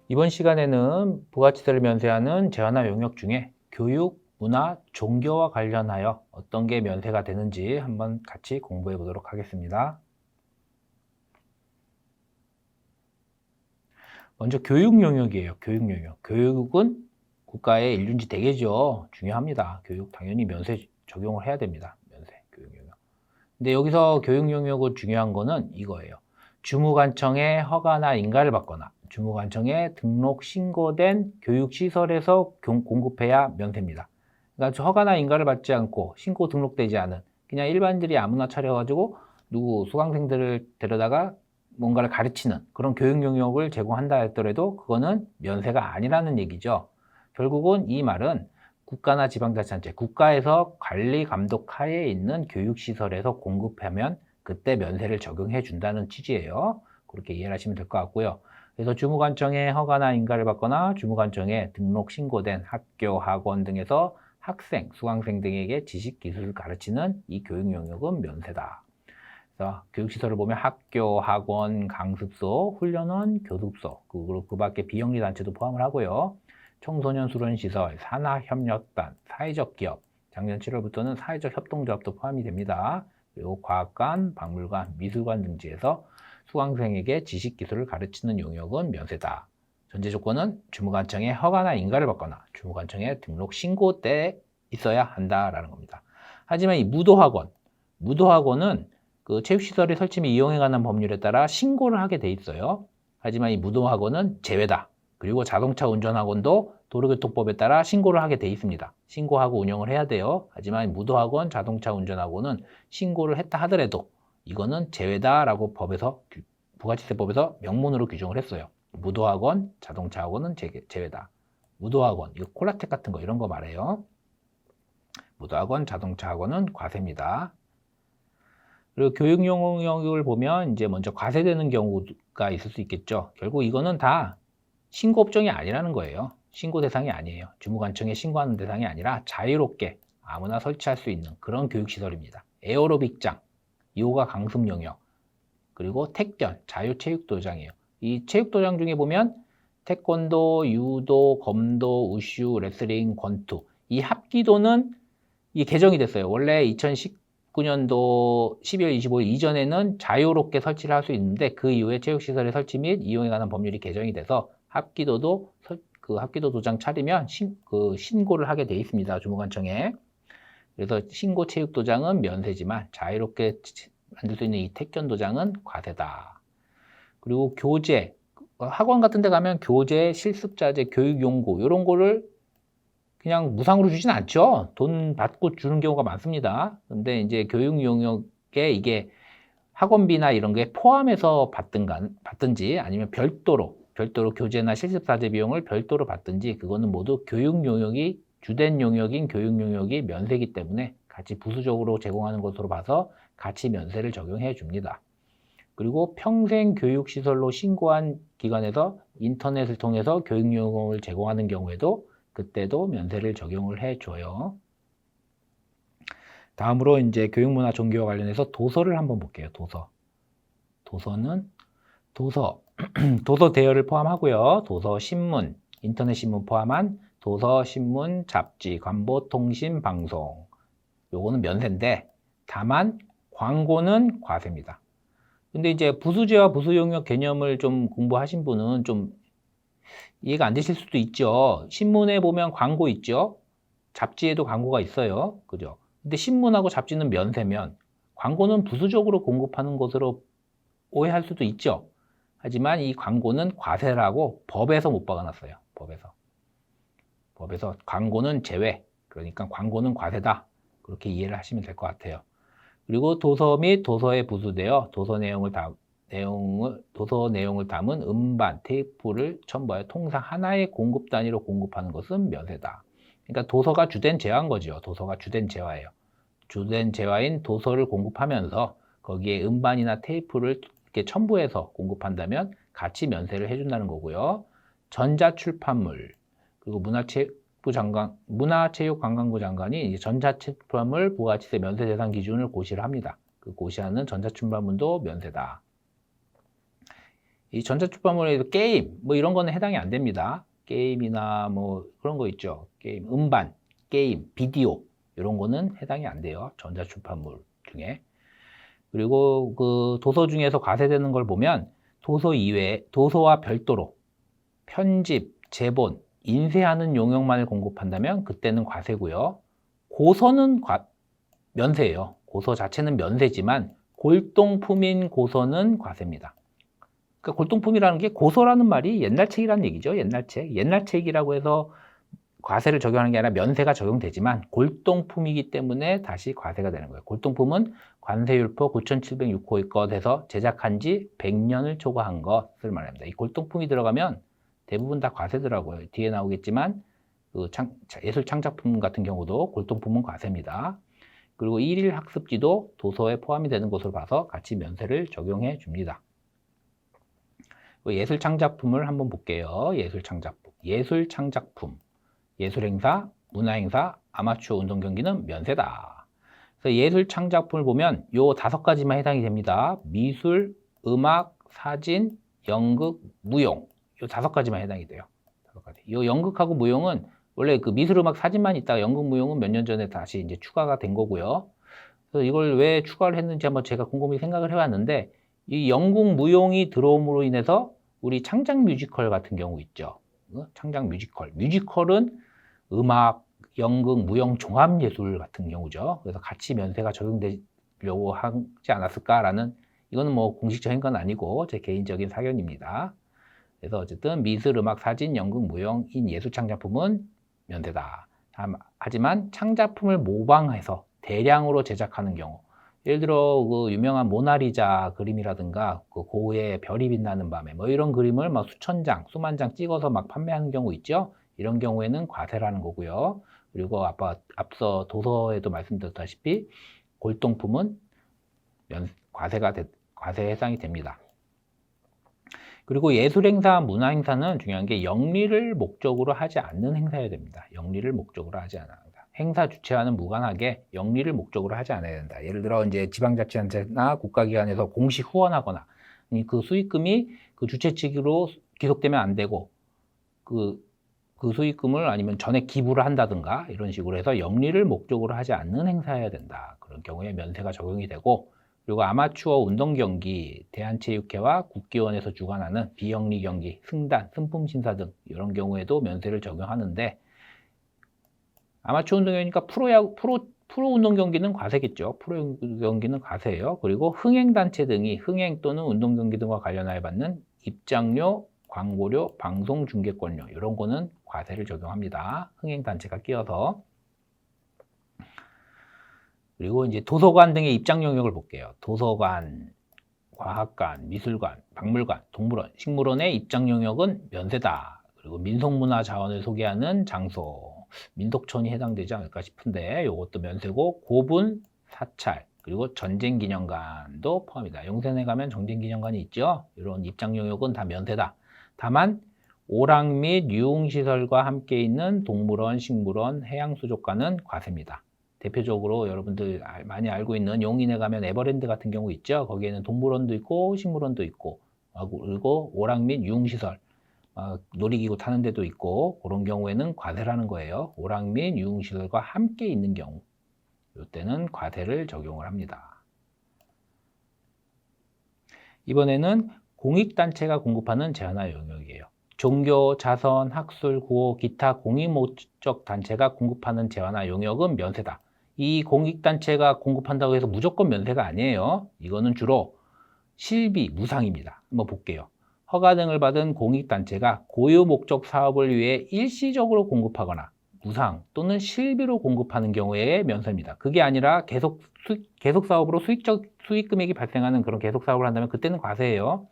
이번 시간에는 부가치세를 면세하는 재화나 용역 중에 교육, 문화, 종교와 관련하여 어떤 게 면세가 되는지 한번 같이 공부해 보도록 하겠습니다. 먼저 교육 용역이에요. 교육 용역. 교육은 국가의 일륜지 대계죠. 중요합니다. 교육 당연히 면세 적용을 해야 됩니다. 면세, 교육 용역. 근데 여기서 교육 용역은 중요한 거는 이거예요. 주무관청의 허가나 인가를 받거나 주무관청에 등록 신고된 교육시설에서 공급해야 면세입니다. 그러니까 허가나 인가를 받지 않고 신고 등록되지 않은 그냥 일반인들이 아무나 차려가지고 누구 수강생들을 데려다가 뭔가를 가르치는 그런 교육 용역을 제공한다 했더라도 그거는 면세가 아니라는 얘기죠. 결국은 이 말은 국가나 지방자치단체, 국가에서 관리 감독 하에 있는 교육시설에서 공급하면 그때 면세를 적용해 준다는 취지예요. 그렇게 이해를 하시면 될 것 같고요. 그래서 주무관청에 허가나 인가를 받거나 주무관청에 등록 신고된 학교, 학원 등에서 학생, 수강생 등에게 지식, 기술을 가르치는 이 교육 영역은 면세다. 그래서 교육시설을 보면 학교, 학원, 강습소, 훈련원, 교습소, 그리고 그 밖에 비영리 단체도 포함을 하고요. 청소년 수련시설, 산학협력단, 사회적 기업, 작년 7월부터는 사회적 협동조합도 포함이 됩니다. 그리고 과학관, 박물관, 미술관 등지에서 수강생에게 지식, 기술을 가르치는 용역은 면세다. 전제 조건은 주무관청에 허가나 인가를 받거나 주무관청에 등록 신고 때 있어야 한다라는 겁니다. 하지만 이 무도학원은 그 체육시설의 설치 및 이용에 관한 법률에 따라 신고를 하게 돼 있어요. 하지만 이 무도학원은 제외다. 그리고 자동차 운전학원도 도로교통법에 따라 신고를 하게 돼 있습니다. 신고하고 운영을 해야 돼요. 하지만 무도학원, 자동차 운전학원은 신고를 했다 하더라도 이거는 제외다라고 부가치세법에서 명문으로 규정을 했어요. 무도학원, 자동차학원은 제외다. 무도학원, 이거 콜라텍 같은 거 이런 거 말해요. 무도학원, 자동차학원은 과세입니다. 그리고 교육 용역을 보면 이제 먼저 과세되는 경우가 있을 수 있겠죠. 결국 이거는 다 신고 업종이 아니라는 거예요. 신고 대상이 아니에요. 주무관청에 신고하는 대상이 아니라 자유롭게 아무나 설치할 수 있는 그런 교육시설입니다. 에어로빅장, 요가 강습 용역, 그리고 택견, 자유체육도장이에요. 이 체육도장 중에 보면 태권도, 유도, 검도, 우슈, 레슬링, 권투 이 합기도는 이게 개정이 됐어요. 원래 2019년도 12월 25일 이전에는 자유롭게 설치를 할 수 있는데 그 이후에 체육시설의 설치 및 이용에 관한 법률이 개정이 돼서 합기도도 그 합기도 도장 차리면 신고를 하게 돼 있습니다. 주무관청에. 그래서 신고 체육 도장은 면세지만 자유롭게 만들 수 있는 이 택견 도장은 과세다. 그리고 교재, 학원 같은 데 가면 교재, 실습자재, 교육용구 이런 거를 그냥 무상으로 주진 않죠. 돈 받고 주는 경우가 많습니다. 근데 이제 교육 용역에 이게 학원비나 이런 게 포함해서 받든지 아니면 별도로 교재나 실습사재 비용을 별도로 받든지 그거는 모두 교육 용역이 주된 용역인 교육 용역이 면세이기 때문에 같이 부수적으로 제공하는 것으로 봐서 같이 면세를 적용해 줍니다. 그리고 평생교육시설로 신고한 기관에서 인터넷을 통해서 교육 용역을 제공하는 경우에도 그때도 면세를 적용을 해줘요. 다음으로 이제 교육문화 종교와 관련해서 도서를 한번 볼게요. 도서는 도서 대여를 포함하고요. 도서 신문, 인터넷 신문 포함한 도서, 신문, 잡지, 관보, 통신, 방송 요거는 면세인데 다만 광고는 과세입니다. 근데 이제 부수제와 부수용역 개념을 좀 공부하신 분은 좀 이해가 안 되실 수도 있죠. 신문에 보면 광고 있죠. 잡지에도 광고가 있어요. 그죠? 근데 신문하고 잡지는 면세면 광고는 부수적으로 공급하는 것으로 오해할 수도 있죠. 하지만 이 광고는 과세라고 법에서 못 박아놨어요. 법에서 광고는 제외. 그러니까 광고는 과세다. 그렇게 이해를 하시면 될 것 같아요. 그리고 도서 및 도서에 부수되어 도서 내용을 담은 음반, 테이프를 첨부하여 통상 하나의 공급 단위로 공급하는 것은 면세다. 그러니까 도서가 주된 재화인 거죠. 도서가 주된 재화예요. 주된 재화인 도서를 공급하면서 거기에 음반이나 테이프를 이렇게 첨부해서 공급한다면 같이 면세를 해준다는 거고요. 전자출판물 그리고 문화체육관광부 장관이 전자출판물 부가치세 면세 대상 기준을 고시를 합니다. 그 고시하는 전자출판물도 면세다. 이 전자출판물에서 게임 뭐 이런 거는 해당이 안 됩니다. 게임이나 뭐 그런 거 있죠. 게임, 음반, 게임, 비디오 이런 거는 해당이 안 돼요. 전자출판물 중에. 그리고 그 도서 중에서 과세되는 걸 보면 도서 이외에 도서와 별도로 편집, 제본, 인쇄하는 용역만을 공급한다면 그때는 과세고요. 고서는 면세예요. 고서 자체는 면세지만 골동품인 고서는 과세입니다. 그러니까 골동품이라는 게 고서라는 말이 옛날 책이라는 얘기죠. 옛날 책. 옛날 책이라고 해서 과세를 적용하는 게 아니라 면세가 적용되지만 골동품이기 때문에 다시 과세가 되는 거예요. 골동품은 관세율표 9706호의 것에서 제작한 지 100년을 초과한 것을 말합니다. 이 골동품이 들어가면 대부분 다 과세더라고요. 뒤에 나오겠지만 그 예술 창작품 같은 경우도 골동품은 과세입니다. 그리고 일일 학습지도 도서에 포함이 되는 것으로 봐서 같이 면세를 적용해 줍니다. 예술 창작품을 한번 볼게요. 예술 창작품. 예술 창작품. 예술행사, 문화행사, 아마추어 운동경기는 면세다. 그래서 예술 창작품을 보면 요 5가지만 해당이 됩니다. 미술, 음악, 사진, 연극, 무용. 요 5가지만 해당이 돼요. 5가지. 요 연극하고 무용은 원래 그 미술, 음악, 사진만 있다가 연극, 무용은 몇 년 전에 다시 이제 추가가 된 거고요. 그래서 이걸 왜 추가를 했는지 한번 제가 곰곰이 생각을 해봤는데 이 연극, 무용이 들어옴으로 인해서 우리 창작 뮤지컬 같은 경우 있죠. 창작 뮤지컬. 뮤지컬은 음악, 연극, 무용, 종합예술 같은 경우죠. 그래서 같이 면세가 적용되려고 하지 않았을까라는 이거는 뭐 공식적인 건 아니고 제 개인적인 사견입니다. 그래서 어쨌든 미술, 음악, 사진, 연극, 무용인 예술 창작품은 면세다. 하지만 창작품을 모방해서 대량으로 제작하는 경우 예를 들어 그 유명한 모나리자 그림이라든가 그 고흐의 별이 빛나는 밤에 뭐 이런 그림을 막 수천 장, 수만 장 찍어서 막 판매하는 경우 있죠. 이런 경우에는 과세라는 거고요. 그리고 앞서 도서에도 말씀드렸다시피 골동품은 과세 해당이 됩니다. 그리고 예술행사, 문화행사는 중요한 게 영리를 목적으로 하지 않는 행사여야 됩니다. 영리를 목적으로 하지 않아야 된다. 행사 주체와는 무관하게 영리를 목적으로 하지 않아야 된다. 예를 들어 이제 지방자치단체나 국가기관에서 공식 후원하거나 그 수익금이 그 주최 측으로 기속되면 안 되고 그 수익금을 아니면 전액 기부를 한다든가 이런 식으로 해서 영리를 목적으로 하지 않는 행사여야 된다. 그런 경우에 면세가 적용이 되고 그리고 아마추어 운동경기, 대한체육회와 국기원에서 주관하는 비영리 경기, 승단, 승품심사 등 이런 경우에도 면세를 적용하는데 아마추어 운동경기니까 프로 운동경기는 과세겠죠. 프로 경기는 과세예요. 그리고 흥행단체 등이 흥행 또는 운동경기 등과 관련하여 받는 입장료, 광고료, 방송 중계권료 이런 거는 과세를 적용합니다. 흥행단체가 끼어서. 그리고 이제 도서관 등의 입장 영역을 볼게요. 도서관, 과학관, 미술관, 박물관, 동물원, 식물원의 입장 영역은 면세다. 그리고 민속문화 자원을 소개하는 장소, 민속촌이 해당되지 않을까 싶은데 이것도 면세고 고분, 사찰, 그리고 전쟁기념관도 포함이다. 용산에 가면 전쟁기념관이 있죠. 이런 입장 영역은 다 면세다. 다만 오락 및 유흥시설과 함께 있는 동물원, 식물원, 해양수족관은 과세입니다. 대표적으로 여러분들 많이 알고 있는 용인에 가면 에버랜드 같은 경우 있죠. 거기에는 동물원도 있고 식물원도 있고 그리고 오락 및 유흥시설 놀이기구 타는 데도 있고 그런 경우에는 과세라는 거예요. 오락 및 유흥시설과 함께 있는 경우 이때는 과세를 적용을 합니다. 이번에는 공익단체가 공급하는 제한화 영역이에요. 종교, 자선, 학술, 구호, 기타 공익목적 단체가 공급하는 제한화 영역은 면세다. 이 공익단체가 공급한다고 해서 무조건 면세가 아니에요. 이거는 주로 실비, 무상입니다. 한번 볼게요. 허가 등을 받은 공익단체가 고유 목적 사업을 위해 일시적으로 공급하거나 무상 또는 실비로 공급하는 경우에 면세입니다. 그게 아니라 계속 사업으로 수익 금액이 발생하는 그런 계속 사업을 한다면 그때는 과세예요.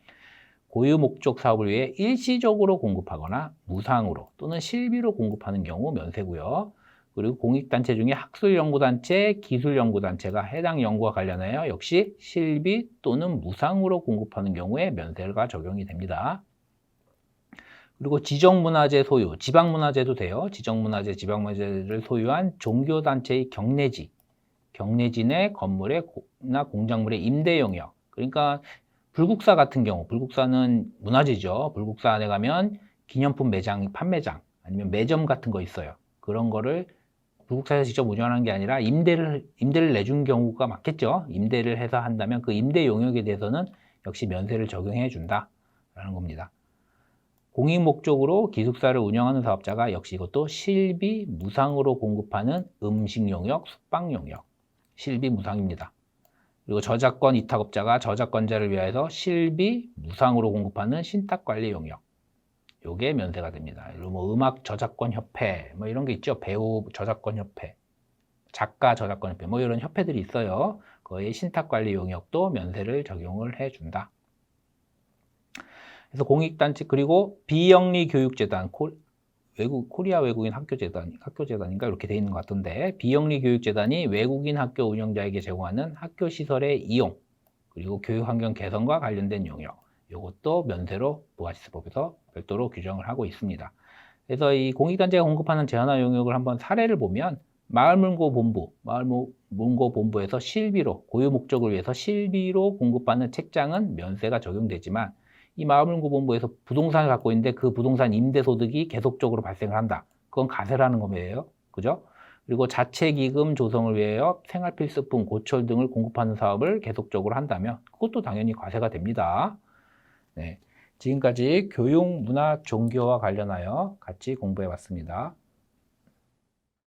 고유 목적 사업을 위해 일시적으로 공급하거나 무상으로 또는 실비로 공급하는 경우 면세고요. 그리고 공익단체 중에 학술연구단체, 기술연구단체가 해당 연구와 관련하여 역시 실비 또는 무상으로 공급하는 경우에 면세가 적용이 됩니다. 그리고 지정문화재 소유, 지방문화재도 돼요. 지정문화재, 지방문화재를 소유한 종교단체의 경내지, 경내진의 건물이나 공작물의 임대 영역. 그러니까 불국사 같은 경우, 불국사는 문화재죠. 불국사 안에 가면 기념품 매장, 판매장, 아니면 매점 같은 거 있어요. 그런 거를 불국사에서 직접 운영하는 게 아니라 임대를 내준 경우가 많겠죠. 임대를 해서 한다면 그 임대 용역에 대해서는 역시 면세를 적용해 준다라는 겁니다. 공익 목적으로 기숙사를 운영하는 사업자가 역시 이것도 실비 무상으로 공급하는 음식 용역, 숙박 용역, 실비 무상입니다. 그리고 저작권 위탁업자가 저작권자를 위해서 실비 무상으로 공급하는 신탁관리 용역, 요게 면세가 됩니다. 뭐 음악 저작권 협회 뭐 이런 게 있죠. 배우 저작권 협회, 작가 저작권 협회 뭐 이런 협회들이 있어요. 거의 신탁관리 용역도 면세를 적용을 해준다. 그래서 공익단체 그리고 비영리 교육재단 코리아 외국인 학교재단인가 이렇게 돼 있는 것 같던데, 비영리 교육재단이 외국인 학교 운영자에게 제공하는 학교 시설의 이용 그리고 교육 환경 개선과 관련된 용역, 이것도 면세로 부가시세법에서 별도로 규정을 하고 있습니다. 그래서 이 공익단체가 공급하는 제한화 용역을 한번 사례를 보면, 마을문고본부에서 실비로 고유 목적을 위해서 실비로 공급받는 책장은 면세가 적용되지만, 이 마을문고본부에서 부동산을 갖고 있는데 그 부동산 임대소득이 계속적으로 발생을 한다. 그건 가세라는 거예요. 그죠? 그리고 자체기금 조성을 위하여 생활필수품, 고철 등을 공급하는 사업을 계속적으로 한다면 그것도 당연히 과세가 됩니다. 네, 지금까지 교육, 문화, 종교와 관련하여 같이 공부해 봤습니다.